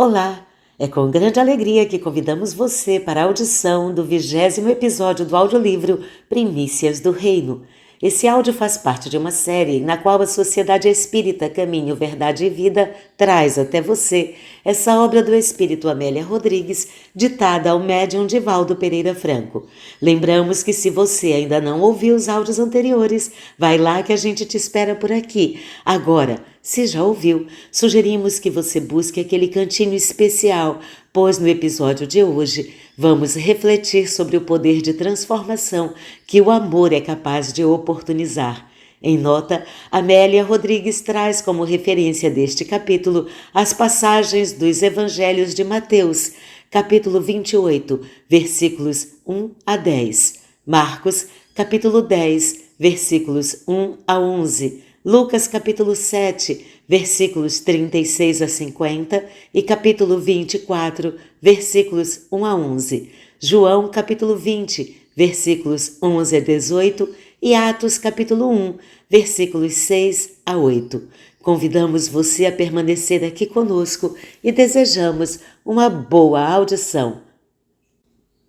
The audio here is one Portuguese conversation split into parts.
Olá! É com grande alegria que convidamos você para a audição do 20º episódio do audiolivro Primícias do Reino. Esse áudio faz parte de uma série na qual a Sociedade Espírita Caminho, Verdade e Vida traz até você essa obra do Espírito Amélia Rodrigues, ditada ao médium Divaldo Pereira Franco. Lembramos que se você ainda não ouviu os áudios anteriores, vai lá que a gente te espera por aqui. Agora, se já ouviu, sugerimos que você busque aquele cantinho especial, pois no episódio de hoje vamos refletir sobre o poder de transformação que o amor é capaz de oportunizar. Em nota, Amélia Rodrigues traz como referência deste capítulo as passagens dos Evangelhos de Mateus, capítulo 28, versículos 1 a 10, Marcos, capítulo 10, versículos 1 a 11, Lucas capítulo 7, versículos 36 a 50 e capítulo 24, versículos 1 a 11, João capítulo 20, versículos 11 a 18 e Atos capítulo 1, versículos 6 a 8. Convidamos você a permanecer aqui conosco e desejamos uma boa audição.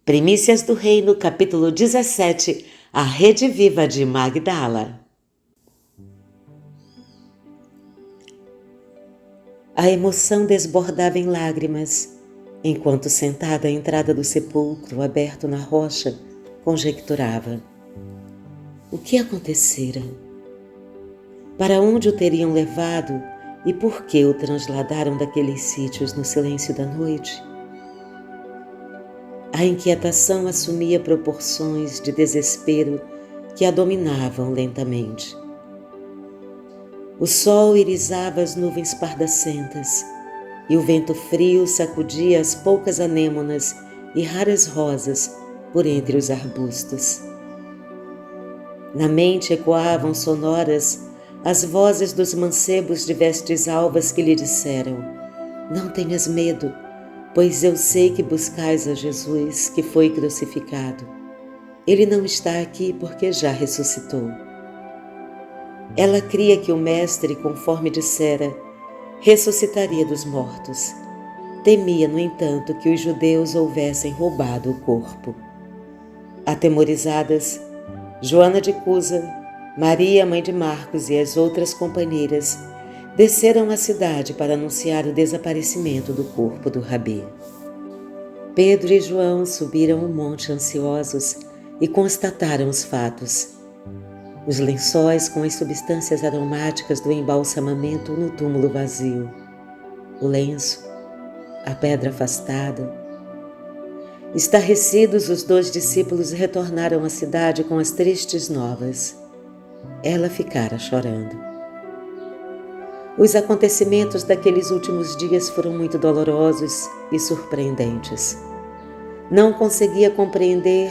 Primícias do Reino, capítulo 17, a Rede Viva de Magdala. A emoção desbordava em lágrimas, enquanto sentada à entrada do sepulcro aberto na rocha, conjecturava. O que acontecera? Para onde o teriam levado e por que o transladaram daqueles sítios no silêncio da noite? A inquietação assumia proporções de desespero que a dominavam lentamente. O sol irisava as nuvens pardacentas e o vento frio sacudia as poucas anêmonas e raras rosas por entre os arbustos. Na mente ecoavam sonoras as vozes dos mancebos de vestes alvas que lhe disseram: não tenhas medo, pois eu sei que buscais a Jesus que foi crucificado. Ele não está aqui porque já ressuscitou. Ela cria que o Mestre, conforme dissera, ressuscitaria dos mortos. Temia, no entanto, que os judeus houvessem roubado o corpo. Atemorizadas, Joana de Cusa, Maria, mãe de Marcos, e as outras companheiras desceram à cidade para anunciar o desaparecimento do corpo do Rabi. Pedro e João subiram o monte ansiosos e constataram os fatos. Os lençóis com as substâncias aromáticas do embalsamamento no túmulo vazio, o lenço, a pedra afastada. Estarrecidos, os 2 discípulos retornaram à cidade com as tristes novas. Ela ficara chorando. Os acontecimentos daqueles últimos dias foram muito dolorosos e surpreendentes. Não conseguia compreender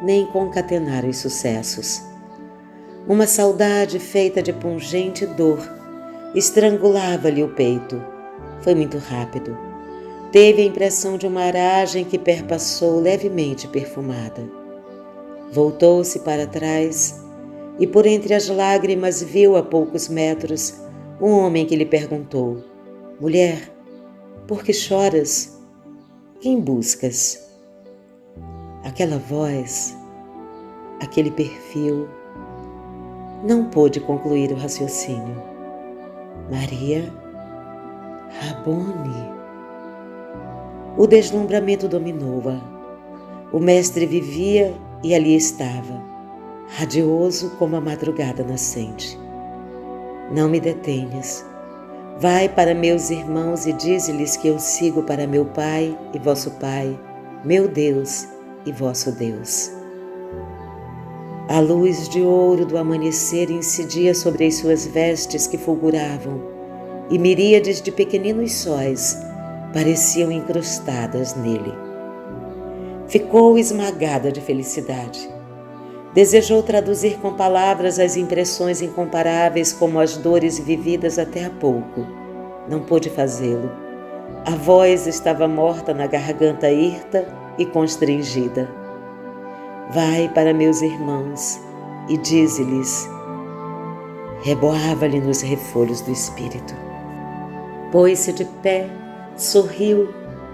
nem concatenar os sucessos. Uma saudade feita de pungente dor estrangulava-lhe o peito. Foi muito rápido. Teve a impressão de uma aragem que perpassou levemente perfumada. Voltou-se para trás e por entre as lágrimas viu a poucos metros um homem que lhe perguntou: mulher, por que choras? Quem buscas? Aquela voz, aquele perfil. Não pôde concluir o raciocínio. Maria Rabone. O deslumbramento dominou-a. O Mestre vivia e ali estava, radioso como a madrugada nascente. Não me detenhas. Vai para meus irmãos e dize-lhes que eu sigo para meu Pai e vosso Pai, meu Deus e vosso Deus. A luz de ouro do amanhecer incidia sobre as suas vestes que fulguravam, e miríades de pequeninos sóis pareciam incrustadas nele. Ficou esmagada de felicidade. Desejou traduzir com palavras as impressões incomparáveis como as dores vividas até há pouco. Não pôde fazê-lo. A voz estava morta na garganta hirta e constrangida. Vai para meus irmãos e dize-lhes. Reboava-lhe nos refolhos do espírito. Pôs-se de pé Sorriu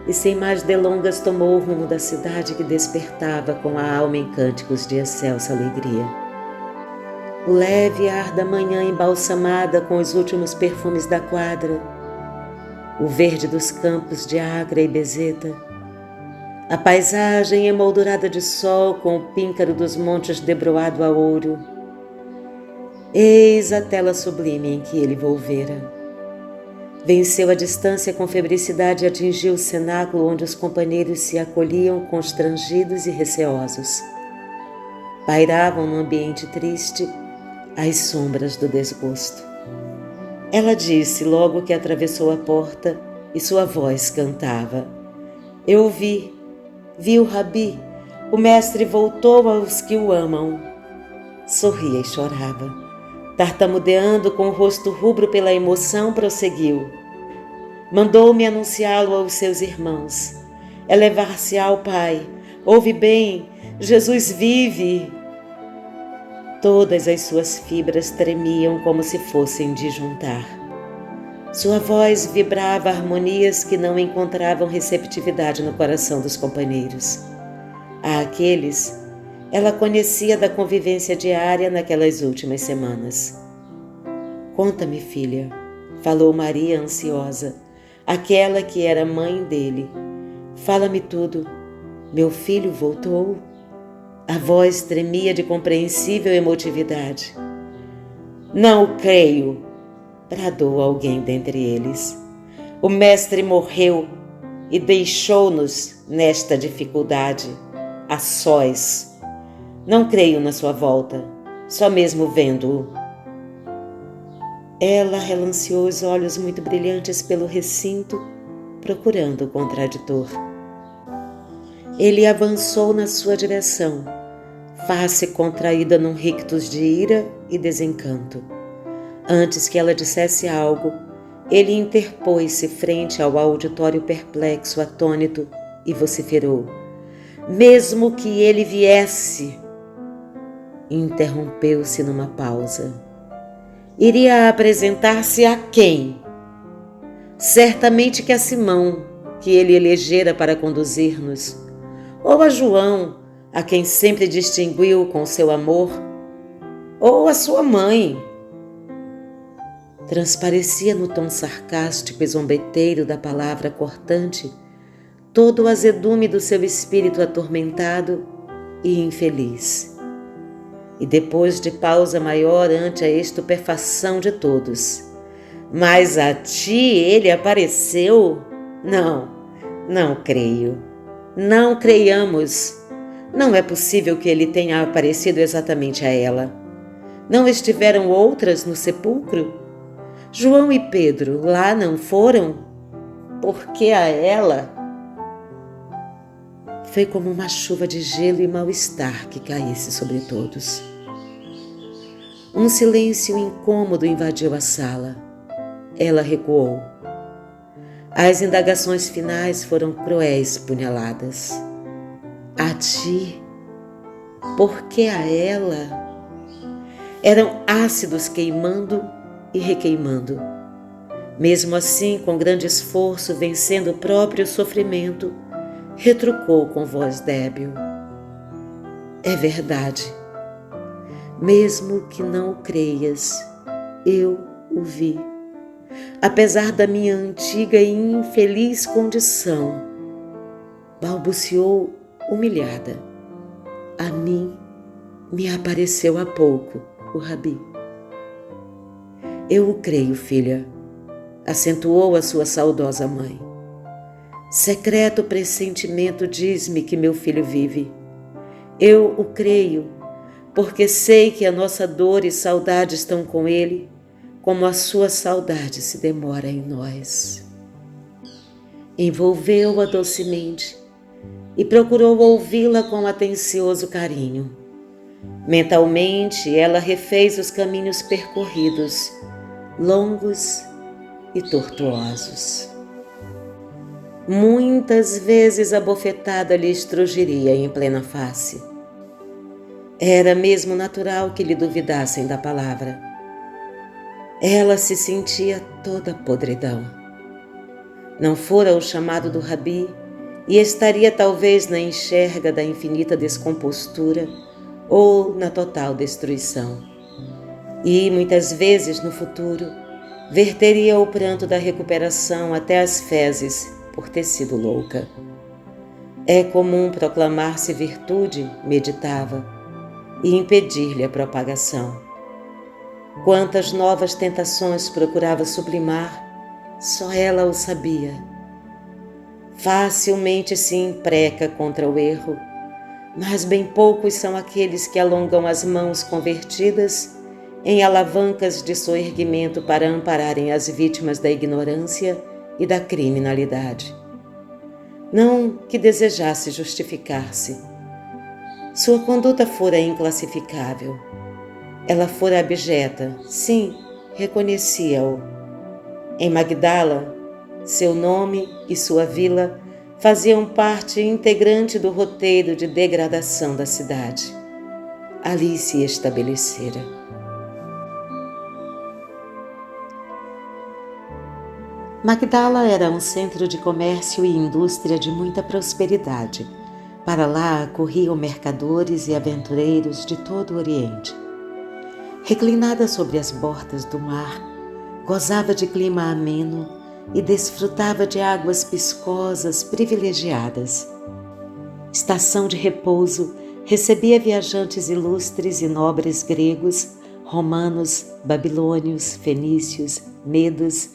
e sem mais delongas tomou o rumo da cidade que despertava com a alma em cânticos de excelsa alegria. O leve ar da manhã embalsamada com os últimos perfumes da quadra, o verde dos campos de Agra e Bezeta, a paisagem emoldurada de sol com o píncaro dos montes debroado a ouro. Eis a tela sublime em que ele volvera. Venceu a distância com febricidade e atingiu o cenáculo onde os companheiros se acolhiam constrangidos e receosos. Pairavam no ambiente triste as sombras do desgosto. Ela disse logo que atravessou a porta e sua voz cantava: Eu vi o Rabi, o mestre voltou aos que o amam. Sorria e chorava. Tartamudeando com o rosto rubro pela emoção, prosseguiu: Mandou-me anunciá-lo aos seus irmãos. Elevar-se ao Pai. Ouve bem, Jesus vive. Todas as suas fibras tremiam como se fossem de juntar. Sua voz vibrava harmonias que não encontravam receptividade no coração dos companheiros. A aqueles, ela conhecia da convivência diária naquelas últimas semanas. Conta-me, filha, falou Maria ansiosa, aquela que era mãe dele. Fala-me tudo. Meu filho voltou? A voz tremia de compreensível emotividade. Não creio, bradou alguém dentre eles. O mestre morreu e deixou-nos nesta dificuldade, a sós. Não creio na sua volta, só mesmo vendo-o. Ela relanceou os olhos muito brilhantes pelo recinto, procurando o contraditor. Ele avançou na sua direção, face contraída num rictus de ira e desencanto. Antes que ela dissesse algo, ele interpôs-se frente ao auditório perplexo, atônito, e vociferou: Mesmo que ele viesse... Interrompeu-se numa pausa. Iria apresentar-se a quem? Certamente que a Simão, que ele elegera para conduzir-nos, ou a João, a quem sempre distinguiu com seu amor, ou a sua mãe. Transparecia no tom sarcástico e zombeteiro da palavra cortante todo o azedume do seu espírito atormentado e infeliz. E depois de pausa maior ante a estupefação de todos: Mas a ti ele apareceu? Não creio. Não creiamos. Não é possível que ele tenha aparecido exatamente a ela. Não estiveram outras no sepulcro? João e Pedro lá não foram? Por que a ela? Foi como uma chuva de gelo e mal-estar que caísse sobre todos. Um silêncio incômodo invadiu a sala. Ela recuou. As indagações finais foram cruéis punhaladas. A ti? Por que a ela? Eram ácidos queimando e requeimando. Mesmo assim, com grande esforço, vencendo o próprio sofrimento, retrucou com voz débil: É verdade. Mesmo que não o creias, eu o vi. Apesar da minha antiga e infeliz condição, balbuciou humilhada. A mim me apareceu há pouco o Rabi. Eu o creio, filha, acentuou a sua saudosa mãe. Secreto pressentimento diz-me que meu filho vive. Eu o creio, porque sei que a nossa dor e saudade estão com ele, como a sua saudade se demora em nós. Envolveu-a docemente e procurou ouvi-la com atencioso carinho. Mentalmente, ela refez os caminhos percorridos, longos e tortuosos. Muitas vezes a bofetada lhe estrugiria em plena face. Era mesmo natural que lhe duvidassem da palavra. Ela se sentia toda podridão. Não fora o chamado do Rabi e estaria talvez na enxerga da infinita descompostura ou na total destruição. E, muitas vezes no futuro, verteria o pranto da recuperação até as fezes por ter sido louca. É comum proclamar-se virtude, meditava, e impedir-lhe a propagação. Quantas novas tentações procurava sublimar, só ela o sabia. Facilmente se impreca contra o erro, mas bem poucos são aqueles que alongam as mãos convertidas em alavancas de soerguimento para ampararem as vítimas da ignorância e da criminalidade. Não que desejasse justificar-se. Sua conduta fora inclassificável. Ela fora abjeta, sim, reconhecia-o. Em Magdala, seu nome e sua vila faziam parte integrante do roteiro de degradação da cidade. Ali se estabelecera. Magdala era um centro de comércio e indústria de muita prosperidade. Para lá corriam mercadores e aventureiros de todo o Oriente. Reclinada sobre as bordas do mar, gozava de clima ameno e desfrutava de águas piscosas privilegiadas. Estação de repouso, recebia viajantes ilustres e nobres gregos, romanos, babilônios, fenícios, medos,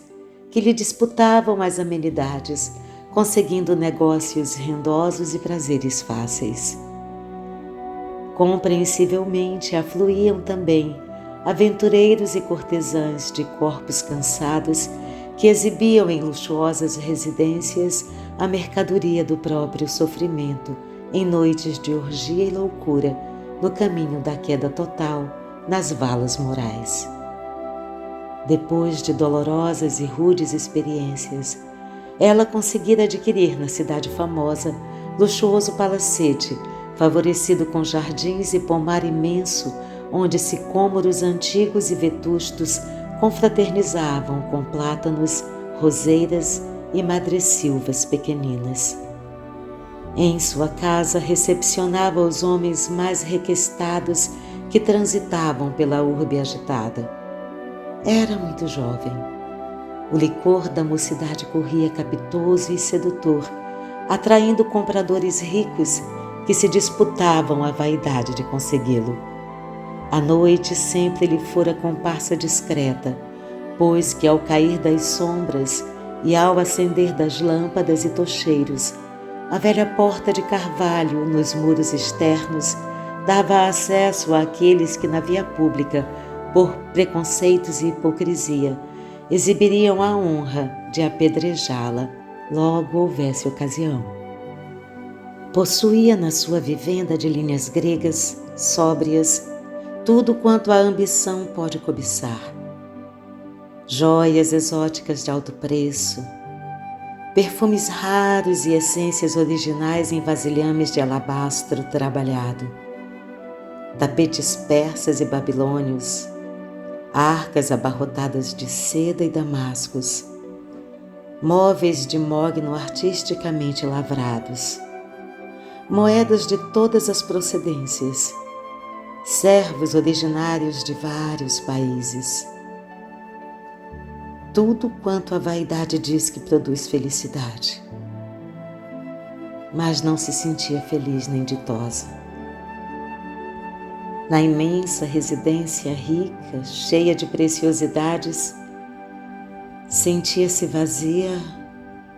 que lhe disputavam as amenidades, conseguindo negócios rendosos e prazeres fáceis. Compreensivelmente afluíam também aventureiros e cortesãs de corpos cansados que exibiam em luxuosas residências a mercadoria do próprio sofrimento em noites de orgia e loucura no caminho da queda total nas valas morais. Depois de dolorosas e rudes experiências, ela conseguira adquirir na cidade famosa luxuoso palacete, favorecido com jardins e pomar imenso, onde sicômoros antigos e vetustos confraternizavam com plátanos, roseiras e madressilvas pequeninas. Em sua casa recepcionava os homens mais requestados que transitavam pela urbe agitada. Era muito jovem. O licor da mocidade corria capitoso e sedutor, atraindo compradores ricos que se disputavam a vaidade de consegui-lo. A noite sempre lhe fora comparsa discreta, pois que ao cair das sombras e ao acender das lâmpadas e tocheiros, a velha porta de carvalho nos muros externos dava acesso àqueles que na via pública, por preconceitos e hipocrisia, exibiriam a honra de apedrejá-la, logo houvesse ocasião. Possuía na sua vivenda de linhas gregas, sóbrias, tudo quanto a ambição pode cobiçar. Joias exóticas de alto preço, perfumes raros e essências originais em vasilhames de alabastro trabalhado, tapetes persas e babilônios, arcas abarrotadas de seda e damascos, móveis de mogno artisticamente lavrados, moedas de todas as procedências, servos originários de vários países. Tudo quanto a vaidade diz que produz felicidade. Mas não se sentia feliz nem ditosa. Na imensa residência rica, cheia de preciosidades, sentia-se vazia,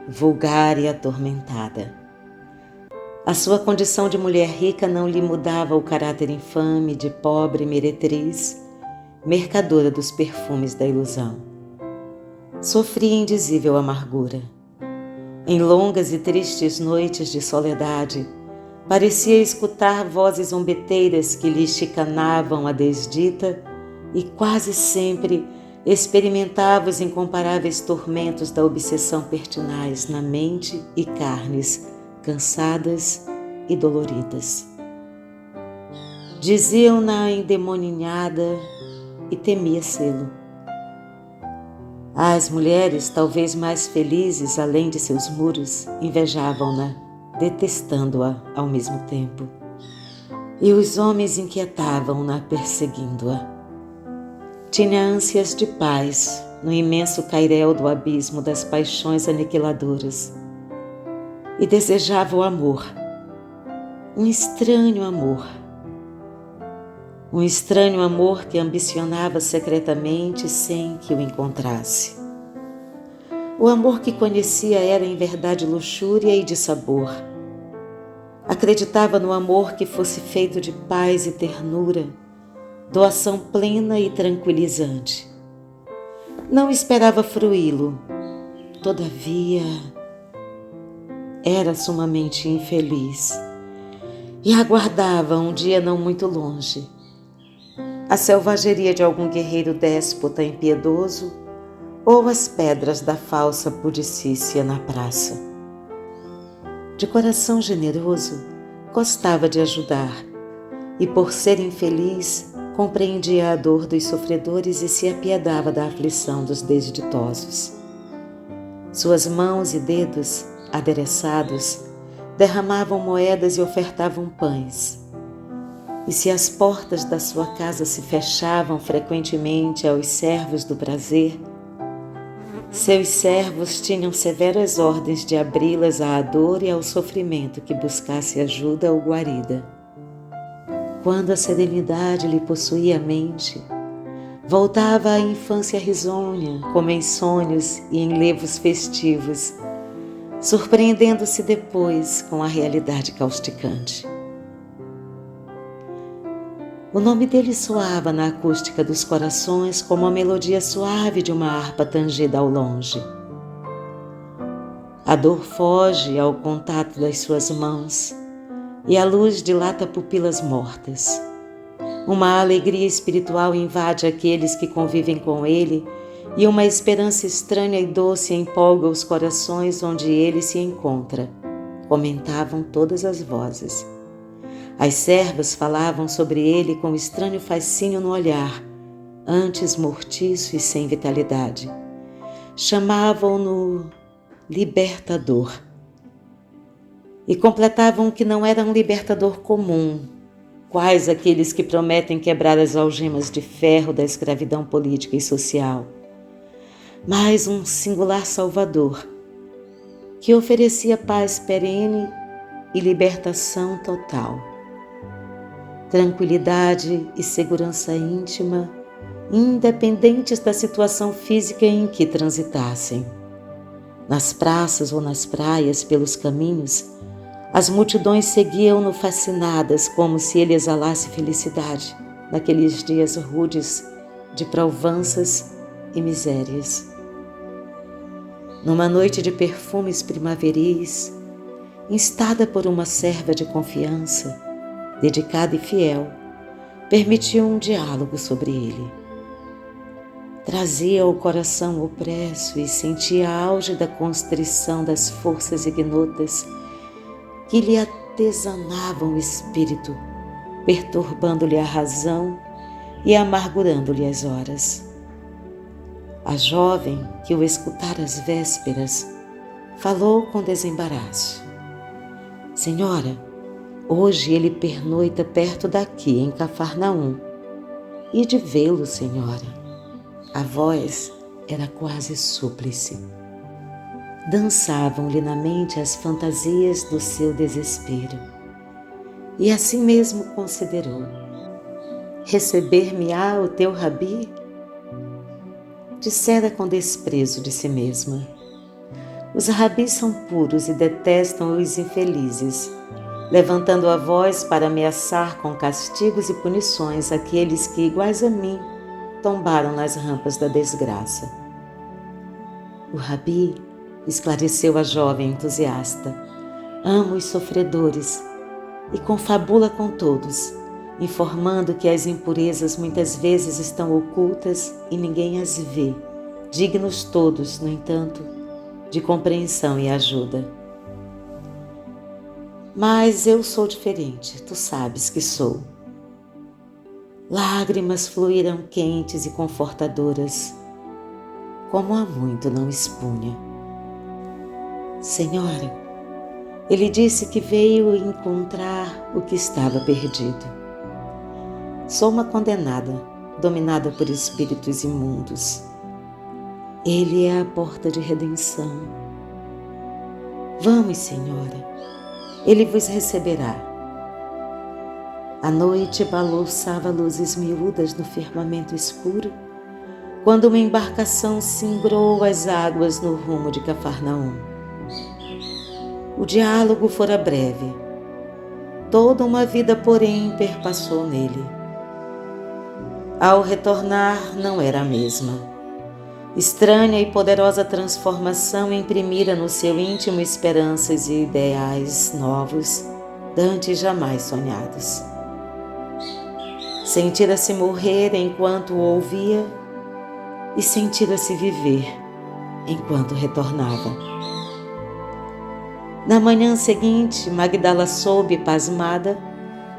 vulgar e atormentada. A sua condição de mulher rica não lhe mudava o caráter infame de pobre meretriz, mercadora dos perfumes da ilusão. Sofria indizível amargura. Em longas e tristes noites de soledade, parecia escutar vozes zombeteiras que lhe chicanavam a desdita e quase sempre experimentava os incomparáveis tormentos da obsessão pertinaz na mente e carnes cansadas e doloridas. Diziam-na endemoninhada e temia sê-lo. As mulheres, talvez mais felizes além de seus muros, invejavam-na, detestando-a ao mesmo tempo. E os homens inquietavam-na, perseguindo-a. Tinha ânsias de paz no imenso cairel do abismo das paixões aniquiladoras e desejava o amor, um estranho amor que ambicionava secretamente sem que o encontrasse. O amor que conhecia era em verdade luxúria e dissabor. Acreditava no amor que fosse feito de paz e ternura, doação plena e tranquilizante. Não esperava fruí-lo, todavia era sumamente infeliz e aguardava um dia não muito longe a selvageria de algum guerreiro déspota impiedoso ou as pedras da falsa pudicícia na praça. De coração generoso, gostava de ajudar e, por ser infeliz, compreendia a dor dos sofredores e se apiedava da aflição dos desditosos. Suas mãos e dedos, adereçados, derramavam moedas e ofertavam pães. E se as portas da sua casa se fechavam frequentemente aos servos do prazer, seus servos tinham severas ordens de abri-las à dor e ao sofrimento que buscasse ajuda ou guarida. Quando a serenidade lhe possuía a mente, voltava à infância risonha, como em sonhos e em levos festivos, surpreendendo-se depois com a realidade causticante. O nome dele soava na acústica dos corações como a melodia suave de uma harpa tangida ao longe. A dor foge ao contato das suas mãos e a luz dilata pupilas mortas. Uma alegria espiritual invade aqueles que convivem com ele e uma esperança estranha e doce empolga os corações onde ele se encontra, comentavam todas as vozes. As servas falavam sobre ele com estranho fascínio no olhar, antes mortiço e sem vitalidade. Chamavam-no libertador. E completavam que não era um libertador comum, quais aqueles que prometem quebrar as algemas de ferro da escravidão política e social, mas um singular salvador, que oferecia paz perene e libertação total. Tranquilidade e segurança íntima, independentes da situação física em que transitassem. Nas praças ou nas praias, pelos caminhos, as multidões seguiam-no fascinadas, como se ele exalasse felicidade naqueles dias rudes de provanças e misérias. Numa noite de perfumes primaveris, instada por uma serva de confiança, dedicada e fiel, permitiu um diálogo sobre ele. Trazia o coração opresso e sentia a álgida constrição das forças ignotas que lhe atesanavam o espírito, perturbando-lhe a razão e amargurando-lhe as horas. A jovem, que o escutara às vésperas, falou com desembaraço: Senhora, hoje ele pernoita perto daqui, em Cafarnaum. E de vê-lo, senhora. A voz era quase súplice. Dançavam-lhe na mente as fantasias do seu desespero. E assim mesmo considerou: receber-me-á o teu rabi? Dissera com desprezo de si mesma: os rabis são puros e detestam os infelizes, levantando a voz para ameaçar com castigos e punições aqueles que, iguais a mim, tombaram nas rampas da desgraça. O rabi, esclareceu a jovem entusiasta, ama os sofredores e confabula com todos, informando que as impurezas muitas vezes estão ocultas e ninguém as vê, dignos todos, no entanto, de compreensão e ajuda. Mas eu sou diferente, tu sabes que sou. Lágrimas fluíram quentes e confortadoras. como há muito não expunha. Senhora, ele disse que veio encontrar o que estava perdido. Sou uma condenada, dominada por espíritos imundos. Ele é a porta de redenção. Vamos, Senhora, ele vos receberá. A noite balouçava luzes miúdas no firmamento escuro, quando uma embarcação singrou as águas no rumo de Cafarnaum. O diálogo fora breve. Toda uma vida, porém, perpassou nele. Ao retornar, não era a mesma. Estranha e poderosa transformação imprimira no seu íntimo esperanças e ideais novos, dantes jamais sonhados. Sentira-se morrer enquanto o ouvia e sentira-se viver enquanto retornava. Na manhã seguinte, Magdala soube, pasmada,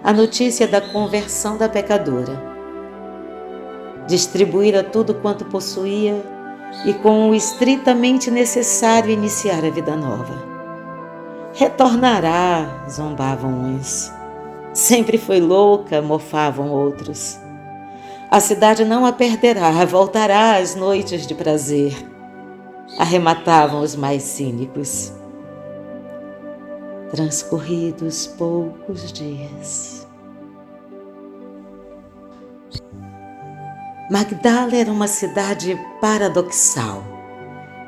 a notícia da conversão da pecadora. Distribuíra tudo quanto possuía e com o estritamente necessário iniciar a vida nova. Retornará, zombavam uns. Sempre foi louca, mofavam outros. A cidade não a perderá, voltará às noites de prazer, arrematavam os mais cínicos. Transcorridos poucos dias. Magdala era uma cidade paradoxal.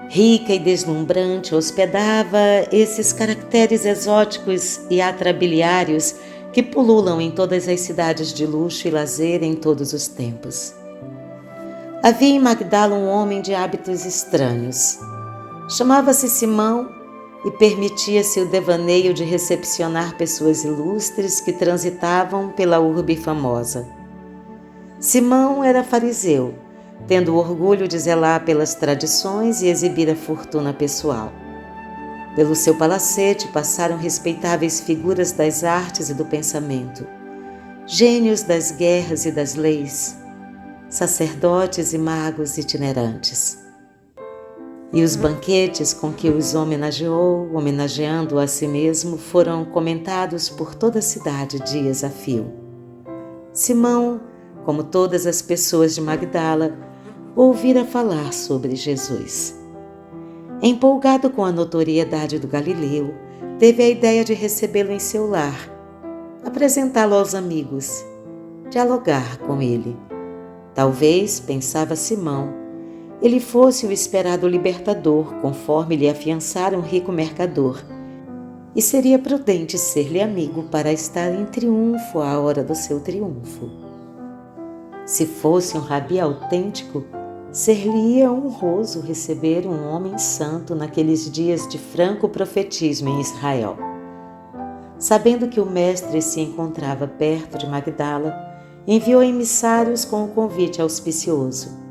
Rica e deslumbrante, hospedava esses caracteres exóticos e atrabiliários que pululam em todas as cidades de luxo e lazer em todos os tempos. Havia em Magdala um homem de hábitos estranhos. Chamava-se Simão e permitia-se o devaneio de recepcionar pessoas ilustres que transitavam pela urbe famosa. Simão era fariseu, tendo o orgulho de zelar pelas tradições e exibir a fortuna pessoal. Pelo seu palacete passaram respeitáveis figuras das artes e do pensamento, gênios das guerras e das leis, sacerdotes e magos itinerantes. E os banquetes com que os homenageou, homenageando a si mesmo, foram comentados por toda a cidade dias a fio. Simão, como todas as pessoas de Magdala, ouvira falar sobre Jesus. Empolgado com a notoriedade do Galileu, teve a ideia de recebê-lo em seu lar, apresentá-lo aos amigos, dialogar com ele. Talvez, pensava Simão, ele fosse o esperado libertador, conforme lhe afiançara um rico mercador, e seria prudente ser-lhe amigo para estar em triunfo à hora do seu triunfo. Se fosse um rabi autêntico, ser-lhe-ia honroso receber um homem santo naqueles dias de franco profetismo em Israel. Sabendo que o mestre se encontrava perto de Magdala, enviou emissários com o convite auspicioso.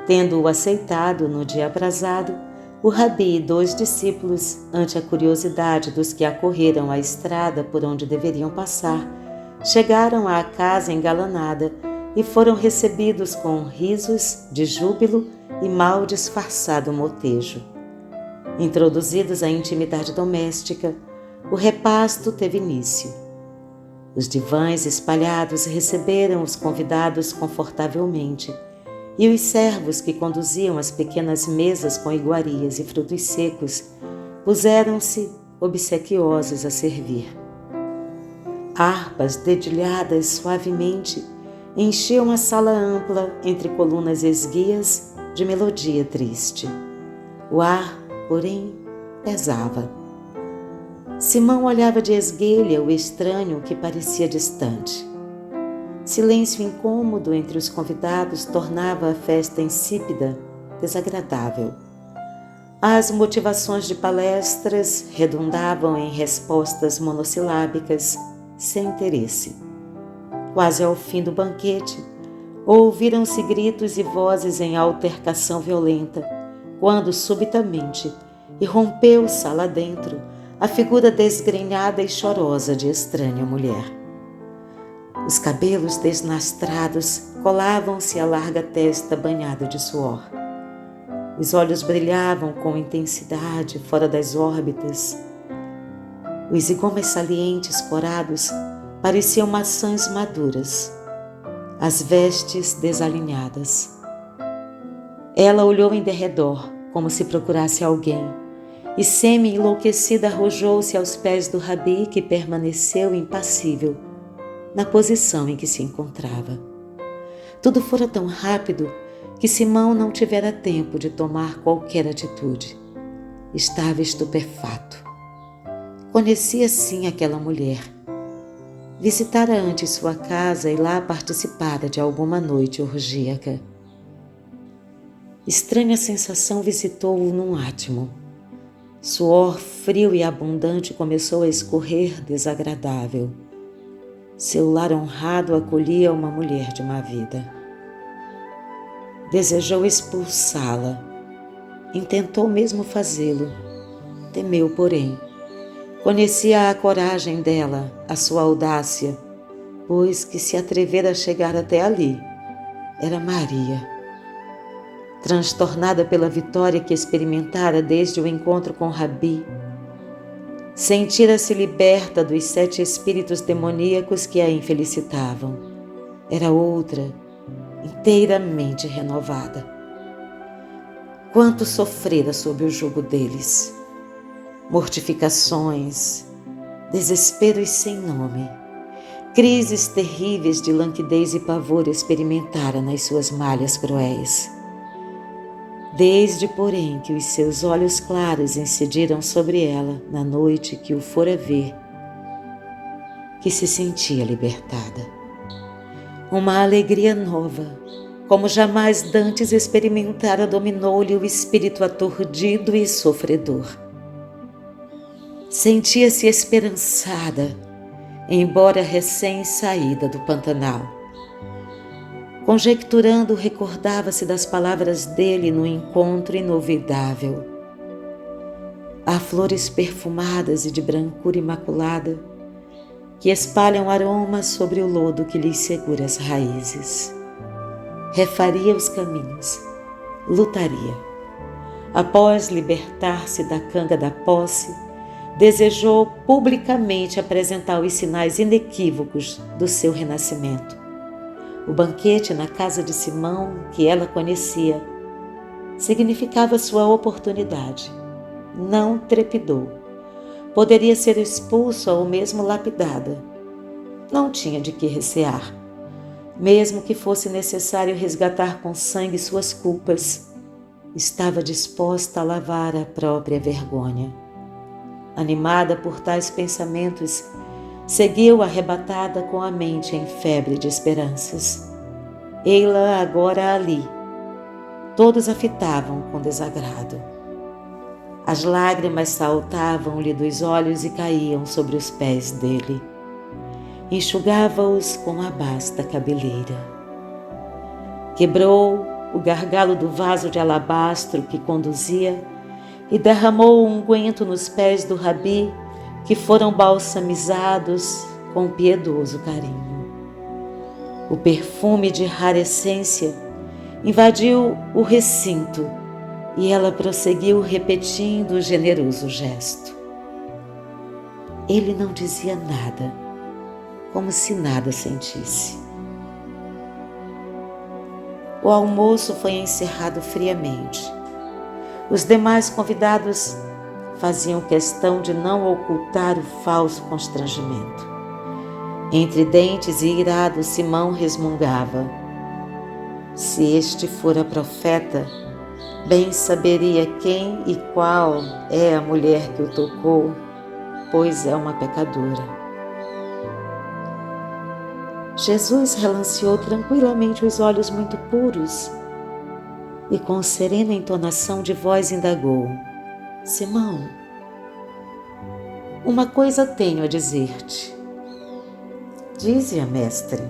Tendo-o aceitado no dia aprazado, o rabi e 2 discípulos, ante a curiosidade dos que acorreram a estrada por onde deveriam passar, chegaram à casa engalanada e foram recebidos com risos de júbilo e mal disfarçado motejo. Introduzidos à intimidade doméstica, o repasto teve início. Os divãs espalhados receberam os convidados confortavelmente, e os servos que conduziam as pequenas mesas com iguarias e frutos secos puseram-se obsequiosos a servir. Harpas dedilhadas suavemente enchiam a sala ampla entre colunas esguias de melodia triste. O ar, porém, pesava. Simão olhava de esguelha o estranho que parecia distante. Silêncio incômodo entre os convidados tornava a festa insípida, desagradável. As motivações de palestras redundavam em respostas monossilábicas, sem interesse. Quase ao fim do banquete, ouviram-se gritos e vozes em altercação violenta, quando, subitamente, irrompeu sala dentro a figura desgrenhada e chorosa de estranha mulher. Os cabelos desnastrados colavam-se à larga testa banhada de suor. Os olhos brilhavam com intensidade fora das órbitas. Os zigomas salientes corados pareciam maçãs maduras, as vestes desalinhadas. Ela olhou em derredor, como se procurasse alguém, e semi-enlouquecida arrojou-se aos pés do rabi, que permaneceu impassível na posição em que se encontrava. Tudo fora tão rápido que Simão não tivera tempo de tomar qualquer atitude. Estava estupefato. Conhecia sim aquela mulher. Visitara antes sua casa e lá participara de alguma noite orgíaca. Estranha sensação visitou-o num átimo. Suor frio e abundante começou a escorrer desagradável. Seu lar honrado acolhia uma mulher de má vida. Desejou expulsá-la. Intentou mesmo fazê-lo. Temeu, porém. Conhecia a coragem dela, a sua audácia, pois que se atrevera a chegar até ali. Era Maria. Transtornada pela vitória que experimentara desde o encontro com Rabi, sentira-se liberta dos 7 espíritos demoníacos que a infelicitavam. Era outra, inteiramente renovada. Quanto sofrera sob o jugo deles! Mortificações, desesperos sem nome, crises terríveis de languidez e pavor experimentara nas suas malhas cruéis. Desde, porém, que os seus olhos claros incidiram sobre ela na noite que o fora ver, que se sentia libertada. Uma alegria nova, como jamais dantes experimentara, dominou-lhe o espírito aturdido e sofredor. Sentia-se esperançada, embora recém-saída do Pantanal. Conjecturando, recordava-se das palavras dele no encontro inovidável. Há flores perfumadas e de brancura imaculada que espalham aromas sobre o lodo que lhes segura as raízes. Refaria os caminhos, lutaria. Após libertar-se da canga da posse, desejou publicamente apresentar os sinais inequívocos do seu renascimento. O banquete na casa de Simão, que ela conhecia, significava sua oportunidade. Não trepidou. Poderia ser expulsa ou mesmo lapidada. Não tinha de que recear. Mesmo que fosse necessário resgatar com sangue suas culpas, estava disposta a lavar a própria vergonha. Animada por tais pensamentos, seguiu arrebatada com a mente em febre de esperanças. Ei-la agora ali. Todos a fitavam com desagrado. As lágrimas saltavam-lhe dos olhos e caíam sobre os pés dele. Enxugava-os com a basta cabeleira. Quebrou o gargalo do vaso de alabastro que conduzia e derramou um unguento nos pés do rabi, que foram balsamizados com piedoso carinho. O perfume de rara essência invadiu o recinto e ela prosseguiu repetindo o generoso gesto. Ele não dizia nada, como se nada sentisse. O almoço foi encerrado friamente. Os demais convidados faziam questão de não ocultar o falso constrangimento. Entre dentes e irado, Simão resmungava: se este fora profeta, bem saberia quem e qual é a mulher que o tocou, pois é uma pecadora. Jesus relanceou tranquilamente os olhos muito puros e com serena entonação de voz indagou: Simão, uma coisa tenho a dizer-te. Dize-a, mestre.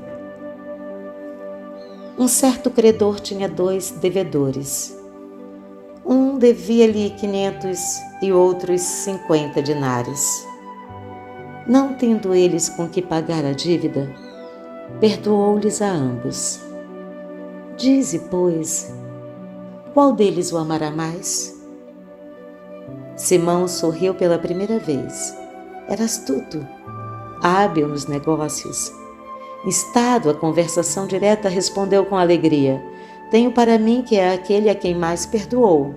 Um certo credor tinha 2 devedores. Um devia-lhe 500 e outros 50 dinares. Não tendo eles com que pagar a dívida, perdoou-lhes a ambos. Dize, pois, Qual deles o amará mais? Simão sorriu pela primeira vez. Era astuto, hábil nos negócios. Instado à conversação direta, respondeu com alegria: tenho para mim que é aquele a quem mais perdoou.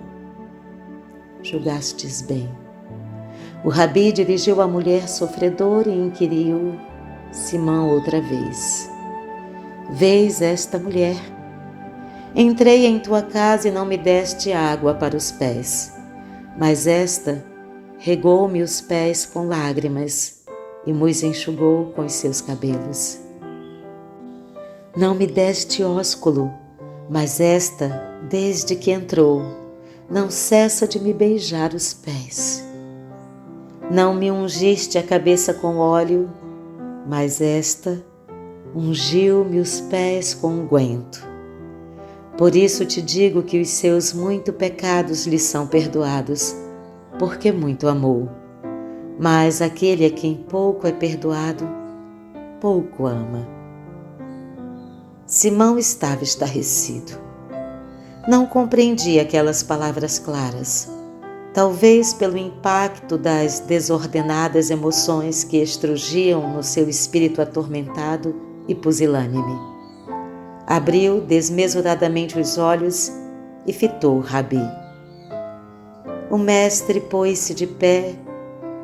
Julgastes bem. O rabi dirigiu a mulher sofredora e inquiriu Simão outra vez: vês esta mulher? Entrei em tua casa e não me deste água para os pés, mas esta regou-me os pés com lágrimas e me enxugou com os seus cabelos. Não me deste ósculo, mas esta, desde que entrou, não cessa de me beijar os pés. Não me ungiste a cabeça com óleo, mas esta ungiu-me os pés com unguento. Por isso te digo que os seus muitos pecados lhe são perdoados, porque muito amou. Mas aquele a quem pouco é perdoado, pouco ama. Simão estava estarrecido. Não compreendia aquelas palavras claras, talvez pelo impacto das desordenadas emoções que estrugiam no seu espírito atormentado e pusilânime. Abriu desmesuradamente os olhos e fitou o rabi. O mestre pôs-se de pé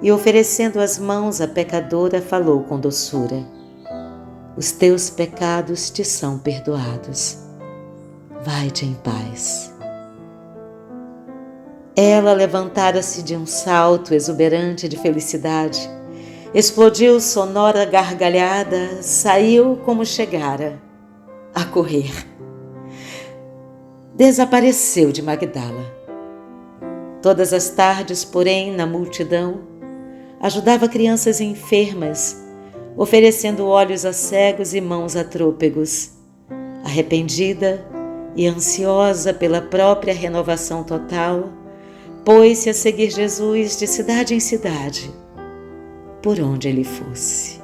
e, oferecendo as mãos à pecadora, falou com doçura: os teus pecados te são perdoados. Vai-te em paz. Ela levantara-se de um salto exuberante de felicidade, explodiu sonora gargalhada, saiu como chegara, a correr. Desapareceu de Magdala. Todas as tardes, porém, na multidão, ajudava crianças enfermas, oferecendo olhos a cegos e mãos a trôpegos. Arrependida e ansiosa pela própria renovação total, pôs-se a seguir Jesus de cidade em cidade, por onde ele fosse.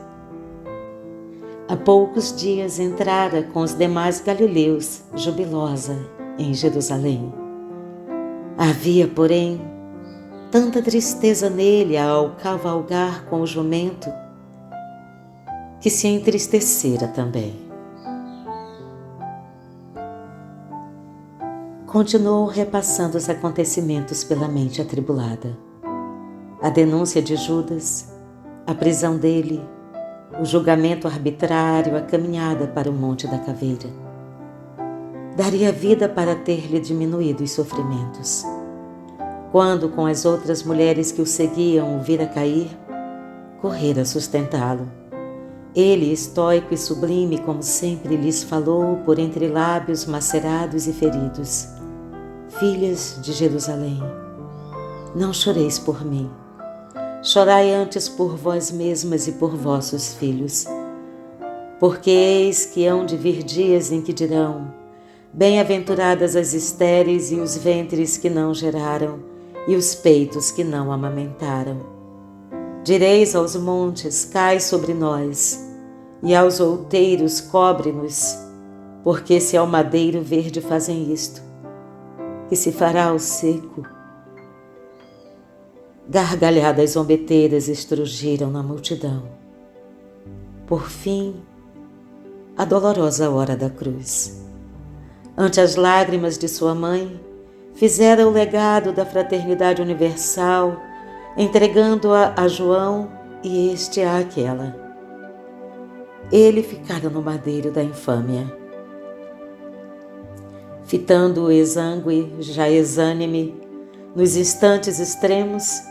Há poucos dias entrara com os demais galileus, jubilosa, em Jerusalém. Havia, porém, tanta tristeza nele ao cavalgar com o jumento, que se entristecera também. Continuou repassando os acontecimentos pela mente atribulada. A denúncia de Judas, a prisão dele, o julgamento arbitrário, a caminhada para o Monte da Caveira. Daria vida para ter-lhe diminuído os sofrimentos. Quando, com as outras mulheres que o seguiam, o vira cair, correra sustentá-lo. Ele, estoico e sublime, como sempre lhes falou por entre lábios macerados e feridos: filhas de Jerusalém, não choreis por mim. Chorai antes por vós mesmas e por vossos filhos. Porque eis que hão de vir dias em que dirão: bem-aventuradas as estéreis e os ventres que não geraram e os peitos que não amamentaram. Direis aos montes: cai sobre nós, e aos outeiros: cobre-nos, porque se ao madeiro verde fazem isto, que se fará ao seco. Gargalhadas zombeteiras estrugiram na multidão. Por fim, a dolorosa hora da cruz. Ante as lágrimas de sua mãe, fizera o legado da fraternidade universal, entregando-a a João e este a aquela. Ele ficara no madeiro da infâmia. Fitando-o exangue, já exânime, nos instantes extremos,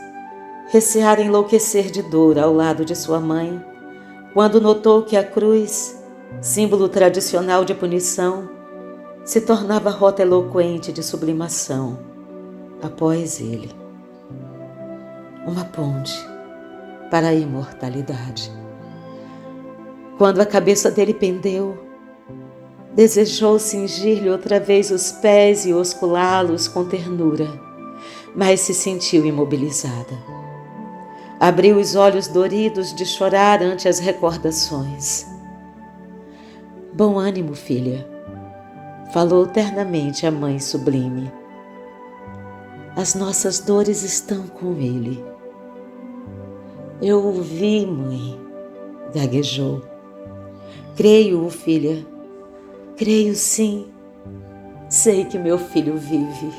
receara enlouquecer de dor ao lado de sua mãe, quando notou que a cruz, símbolo tradicional de punição, se tornava rota eloquente de sublimação após ele. Uma ponte para a imortalidade. Quando a cabeça dele pendeu, desejou cingir-lhe outra vez os pés e osculá-los com ternura, mas se sentiu imobilizada. Abriu os olhos doridos de chorar ante as recordações. Bom ânimo, filha, falou ternamente a mãe sublime. As nossas dores estão com Ele. Eu ouvi, mãe, gaguejou. Creio, filha, creio sim. Sei que meu filho vive.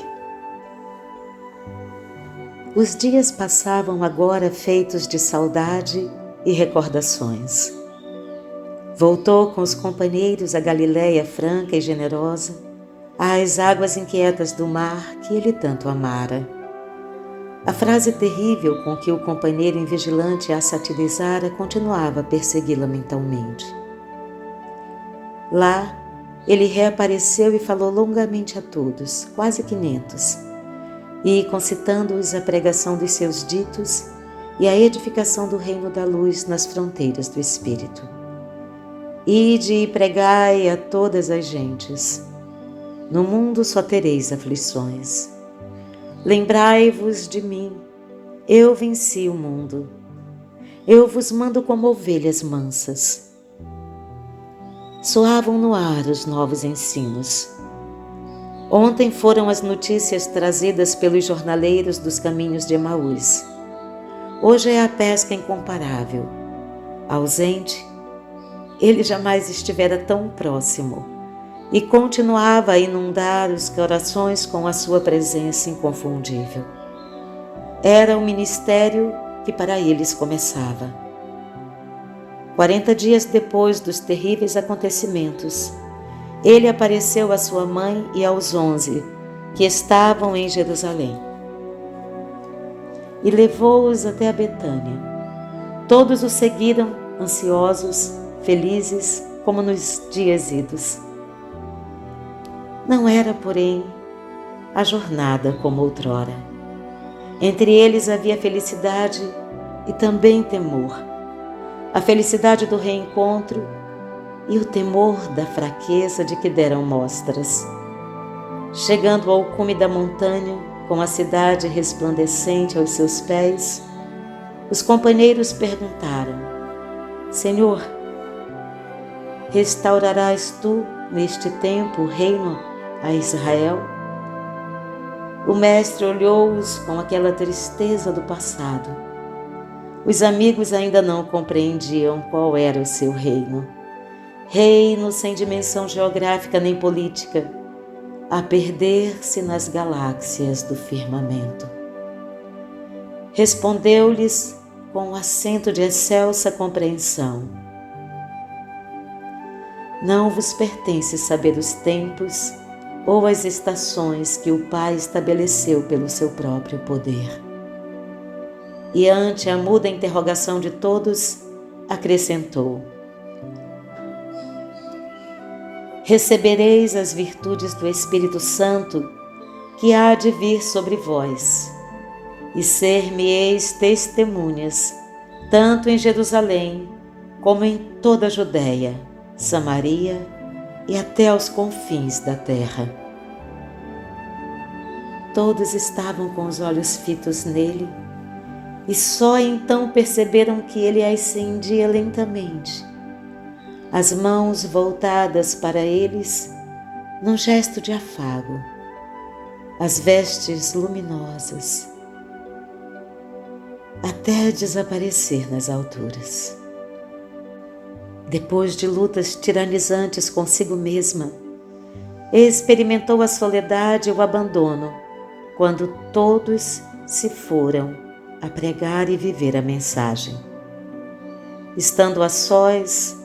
Os dias passavam agora feitos de saudade e recordações. Voltou com os companheiros à Galiléia franca e generosa, às águas inquietas do mar que ele tanto amara. A frase terrível com que o companheiro invigilante a satirizara continuava a persegui-la mentalmente. Lá, ele reapareceu e falou longamente a todos, quase 500, e concitando-os a pregação dos seus ditos e a edificação do reino da luz nas fronteiras do Espírito. Ide e pregai a todas as gentes. No mundo só tereis aflições. Lembrai-vos de mim, eu venci o mundo. Eu vos mando como ovelhas mansas. Soavam no ar os novos ensinos. Ontem foram as notícias trazidas pelos jornaleiros dos caminhos de Emaús. Hoje é a pesca incomparável. Ausente, ele jamais estivera tão próximo e continuava a inundar os corações com a sua presença inconfundível. Era o ministério que para eles começava. 40 dias depois dos terríveis acontecimentos, ele apareceu à sua mãe e aos 11 que estavam em Jerusalém e levou-os até a Betânia. Todos o seguiram, ansiosos, felizes, como nos dias idos. Não era, porém, a jornada como outrora. Entre eles havia felicidade e também temor. A felicidade do reencontro e o temor da fraqueza de que deram mostras. Chegando ao cume da montanha, com a cidade resplandecente aos seus pés, os companheiros perguntaram: Senhor, restaurarás tu neste tempo o reino a Israel? O mestre olhou-os com aquela tristeza do passado. Os amigos ainda não compreendiam qual era o seu reino. Reino sem dimensão geográfica nem política, a perder-se nas galáxias do firmamento. Respondeu-lhes com um acento de excelsa compreensão: Não vos pertence saber os tempos ou as estações que o Pai estabeleceu pelo seu próprio poder. E ante a muda interrogação de todos, acrescentou: Recebereis as virtudes do Espírito Santo que há de vir sobre vós, e ser-me-eis testemunhas, tanto em Jerusalém, como em toda a Judéia, Samaria e até aos confins da terra. Todos estavam com os olhos fitos nele, e só então perceberam que ele ascendia lentamente, as mãos voltadas para eles num gesto de afago, as vestes luminosas, até desaparecer nas alturas. Depois de lutas tiranizantes consigo mesma, experimentou a soledade e o abandono, quando todos se foram a pregar e viver a mensagem. Estando a sós,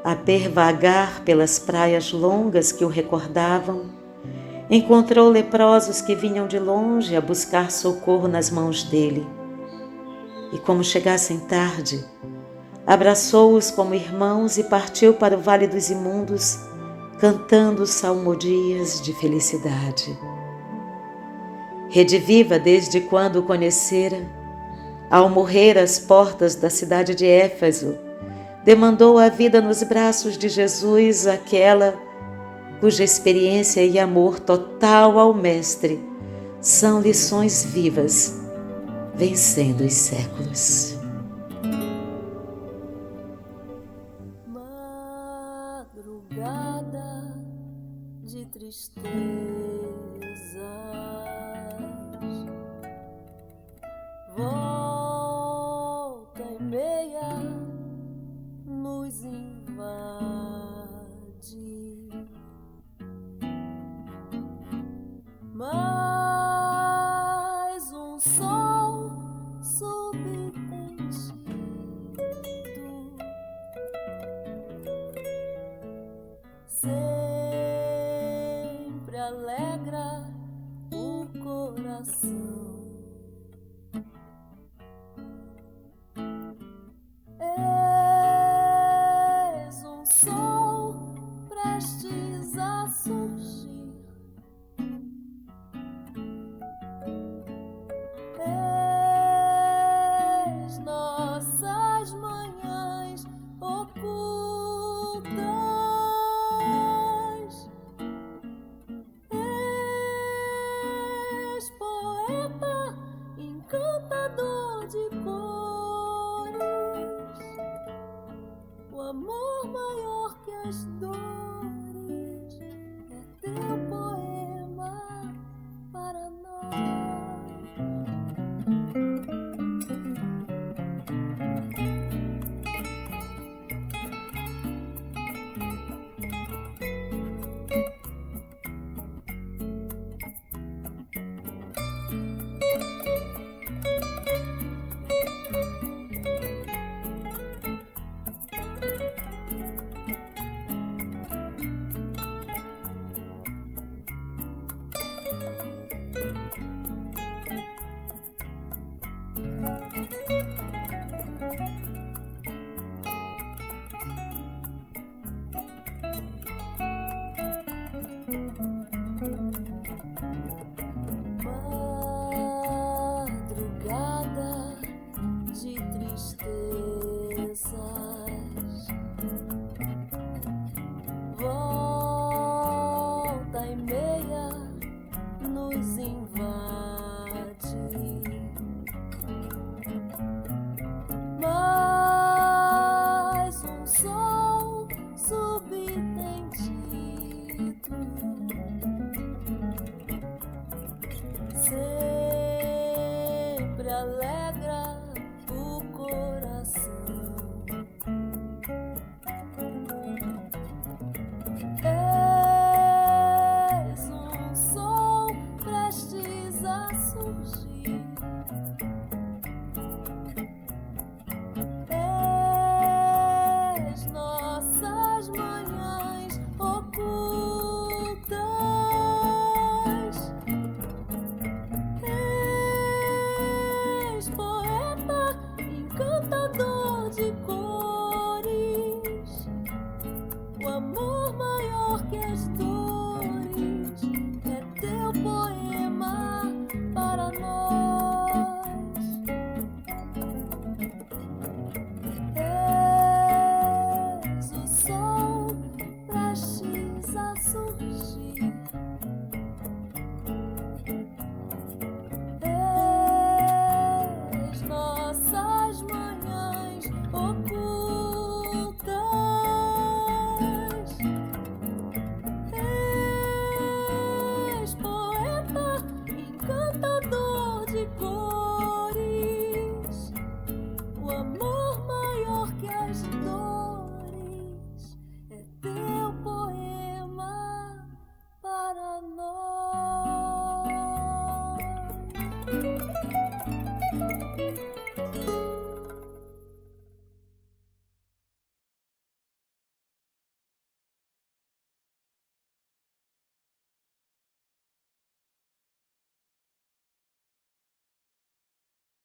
a pervagar pelas praias longas que o recordavam, encontrou leprosos que vinham de longe a buscar socorro nas mãos dele. E como chegassem tarde, abraçou-os como irmãos e partiu para o Vale dos Imundos, cantando salmodias de felicidade. Rediviva desde quando o conhecera, ao morrer às portas da cidade de Éfeso, demandou a vida nos braços de Jesus, aquela cuja experiência e amor total ao Mestre são lições vivas, vencendo os séculos. Madrugada de tristezas, Madrugada de tristezas, volta e meia nos invade, mais um sol subtendido sempre alegra o coração.